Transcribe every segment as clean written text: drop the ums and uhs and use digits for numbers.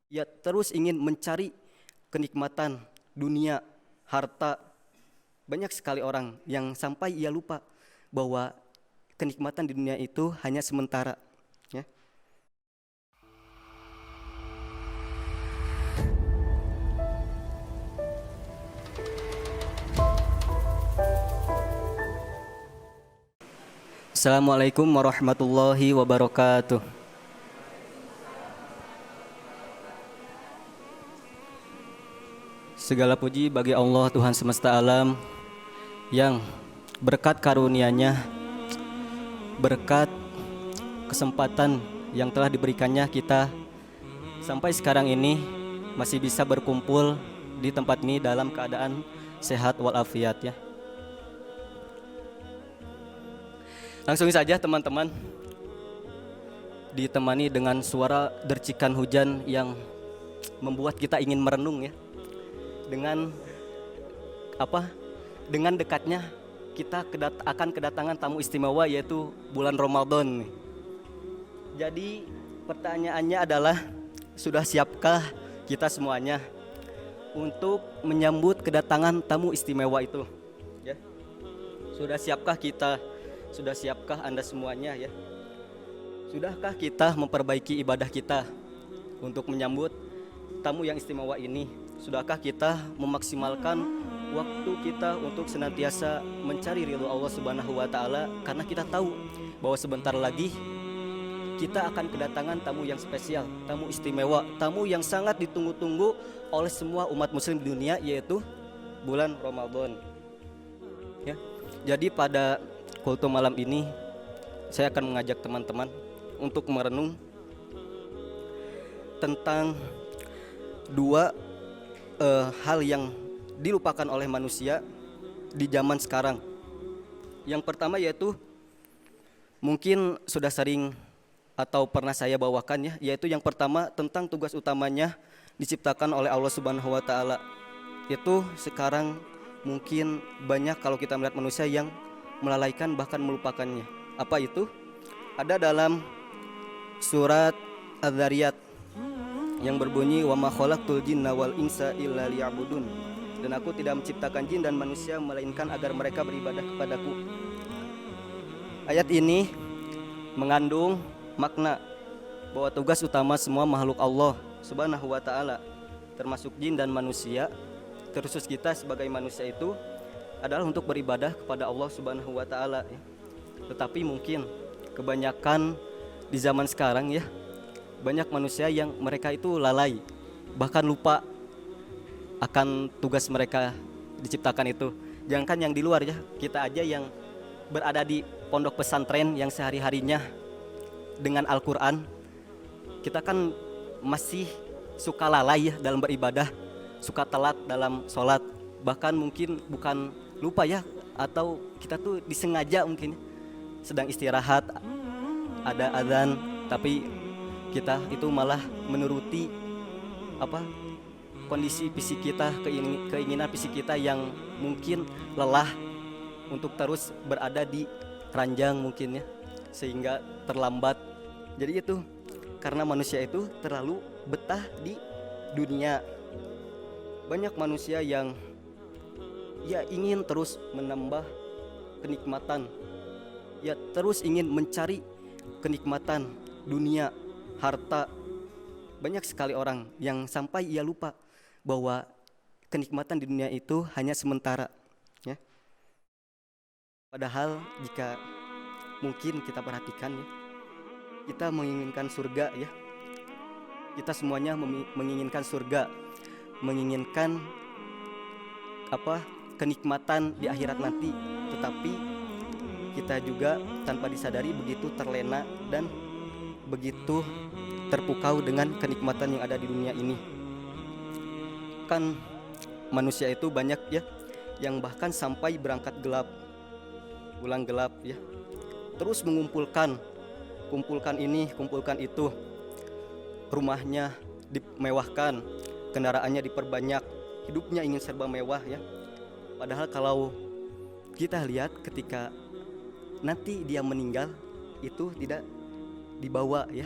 ia terus ingin mencari kenikmatan dunia, harta. Banyak sekali orang yang sampai ia lupa bahwa kenikmatan di dunia itu hanya sementara, ya. Assalamualaikum warahmatullahi wabarakatuh. Segala puji bagi Allah Tuhan semesta alam yang berkat karunia-Nya, berkat kesempatan yang telah diberikannya, kita sampai sekarang ini masih bisa berkumpul di tempat ini dalam keadaan sehat walafiat, ya. Langsung saja teman-teman, ditemani dengan suara dercikan hujan yang membuat kita ingin merenung, ya. Dengan dekatnya kita akan kedatangan tamu istimewa, yaitu bulan Ramadan. Jadi pertanyaannya adalah, sudah siapkah kita semuanya untuk menyambut kedatangan tamu istimewa itu, ya? Sudah siapkah kita? Sudah siapkah Anda semuanya, ya? Sudahkah kita memperbaiki ibadah kita untuk menyambut tamu yang istimewa ini? Sudahkah kita memaksimalkan waktu kita untuk senantiasa mencari ridho Allah Subhanahu wa Ta'ala? Karena kita tahu bahwa sebentar lagi kita akan kedatangan tamu yang spesial, tamu istimewa, tamu yang sangat ditunggu-tunggu oleh semua umat muslim di dunia, yaitu bulan Ramadan, ya. Jadi pada kultum malam ini saya akan mengajak teman-teman untuk merenung tentang dua hal yang dilupakan oleh manusia di zaman sekarang. Yang pertama yaitu mungkin sudah sering atau pernah saya bawakan, ya, yaitu yang pertama tentang tugas utamanya diciptakan oleh Allah Subhanahu wa Ta'ala. Itu sekarang mungkin banyak kalau kita melihat manusia yang melalaikan bahkan melupakannya. Apa itu? Ada dalam surat Az-Zariyat yang berbunyi, wa ma khalaqtul jinna wal insa illa liya'budun, dan aku tidak menciptakan jin dan manusia melainkan agar mereka beribadah kepadaku. Ayat ini mengandung makna bahwa tugas utama semua makhluk Allah Subhanahu wa Ta'ala, termasuk jin dan manusia, terkhusus kita sebagai manusia, itu adalah untuk beribadah kepada Allah Subhanahu wa Ta'ala, ya. Tetapi mungkin kebanyakan di zaman sekarang, ya, banyak manusia yang mereka itu lalai, bahkan lupa akan tugas mereka diciptakan itu. Jangankan yang di luar, ya, kita aja yang berada di pondok pesantren yang sehari-harinya dengan Al-Quran, kita kan masih suka lalai, ya, dalam beribadah, suka telat dalam sholat. Bahkan mungkin bukan lupa, ya, atau kita tuh disengaja mungkin sedang istirahat, ada azan, tapi kita itu malah menuruti kondisi fisik kita, keinginan fisik kita yang mungkin lelah untuk terus berada di ranjang mungkin, ya, sehingga terlambat. Jadi itu karena manusia itu terlalu betah di dunia. Banyak manusia yang ingin terus menambah kenikmatan, terus ingin mencari kenikmatan dunia, harta. Banyak sekali orang yang sampai ia lupa bahwa kenikmatan di dunia itu hanya sementara, ya. Padahal jika mungkin kita perhatikan, ya, kita menginginkan surga, ya. Kita semuanya menginginkan surga, menginginkan kenikmatan di akhirat nanti. Tetapi kita juga tanpa disadari begitu terlena dan begitu terpukau dengan kenikmatan yang ada di dunia ini. Kan manusia itu banyak, ya, yang bahkan sampai berangkat gelap, pulang gelap, ya, terus mengumpulkan ini, kumpulkan itu. Rumahnya dimewahkan, kendaraannya diperbanyak, hidupnya ingin serba mewah, ya. Padahal kalau kita lihat ketika nanti dia meninggal, itu tidak dibawa, ya.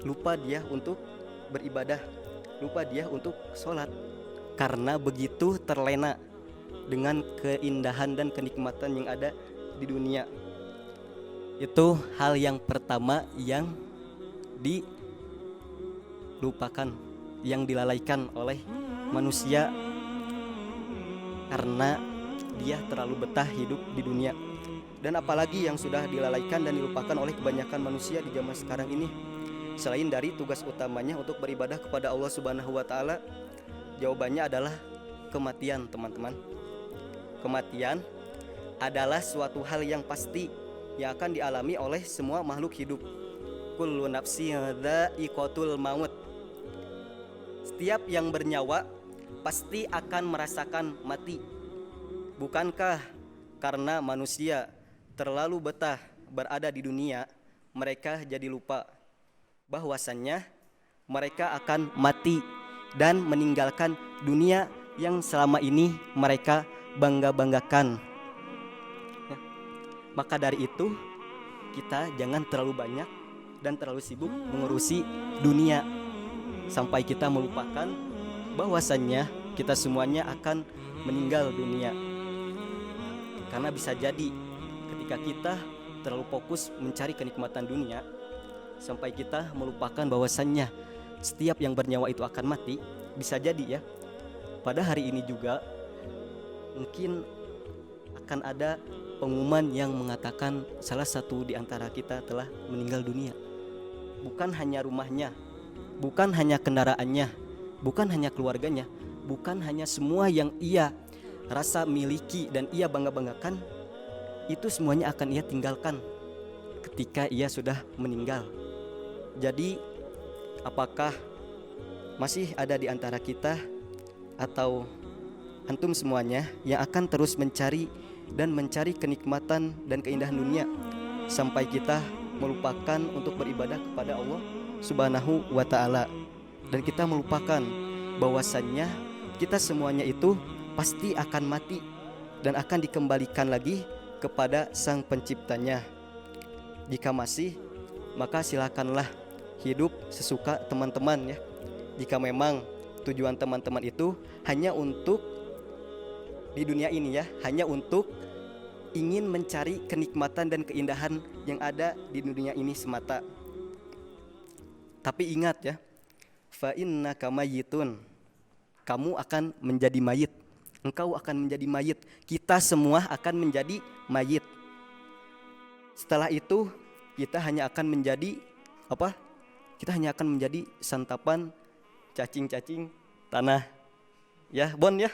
Lupa dia untuk beribadah. lupa dia untuk sholat karena begitu terlena dengan keindahan dan kenikmatan yang ada di dunia. Itu hal yang pertama yang dilupakan, yang dilalaikan oleh manusia karena dia terlalu betah hidup di dunia. Dan apalagi yang sudah dilalaikan dan dilupakan oleh kebanyakan manusia di zaman sekarang ini, selain dari tugas utamanya untuk beribadah kepada Allah Subhanahu wa taala, jawabannya adalah kematian, teman-teman. Kematian adalah suatu hal yang pasti yang akan dialami oleh semua makhluk hidup. Kullu nafsin dha'iqatul maut. Setiap yang bernyawa pasti akan merasakan mati. Bukankah karena manusia terlalu betah berada di dunia, mereka jadi lupa bahwasannya mereka akan mati dan meninggalkan dunia yang selama ini mereka bangga-banggakan. Maka dari itu kita jangan terlalu banyak dan terlalu sibuk mengurusi dunia sampai kita melupakan bahwasannya kita semuanya akan meninggal dunia. Karena bisa jadi ketika kita terlalu fokus mencari kenikmatan dunia sampai kita melupakan bahwasannya setiap yang bernyawa itu akan mati, bisa jadi ya pada hari ini juga mungkin akan ada pengumuman yang mengatakan salah satu di antara kita telah meninggal dunia. Bukan hanya rumahnya, bukan hanya kendaraannya, bukan hanya keluarganya, bukan hanya semua yang ia rasa miliki dan ia bangga-banggakan, itu semuanya akan ia tinggalkan ketika ia sudah meninggal. Jadi apakah masih ada di antara kita atau antum semuanya yang akan terus mencari kenikmatan dan keindahan dunia sampai kita melupakan untuk beribadah kepada Allah Subhanahu wa taala, dan kita melupakan bahwasannya kita semuanya itu pasti akan mati dan akan dikembalikan lagi kepada Sang Penciptanya. Jika masih, maka silakanlah hidup sesuka teman-teman ya. Jika memang tujuan teman-teman itu hanya untuk di dunia ini ya, hanya untuk ingin mencari kenikmatan dan keindahan yang ada di dunia ini semata. Tapi ingat ya, fa innaka mayyitun. Kamu akan menjadi mayit. Engkau akan menjadi mayit. Kita semua akan menjadi mayit. Setelah itu kita hanya akan menjadi apa? Kita hanya akan menjadi santapan cacing-cacing tanah. Ya, Bon ya.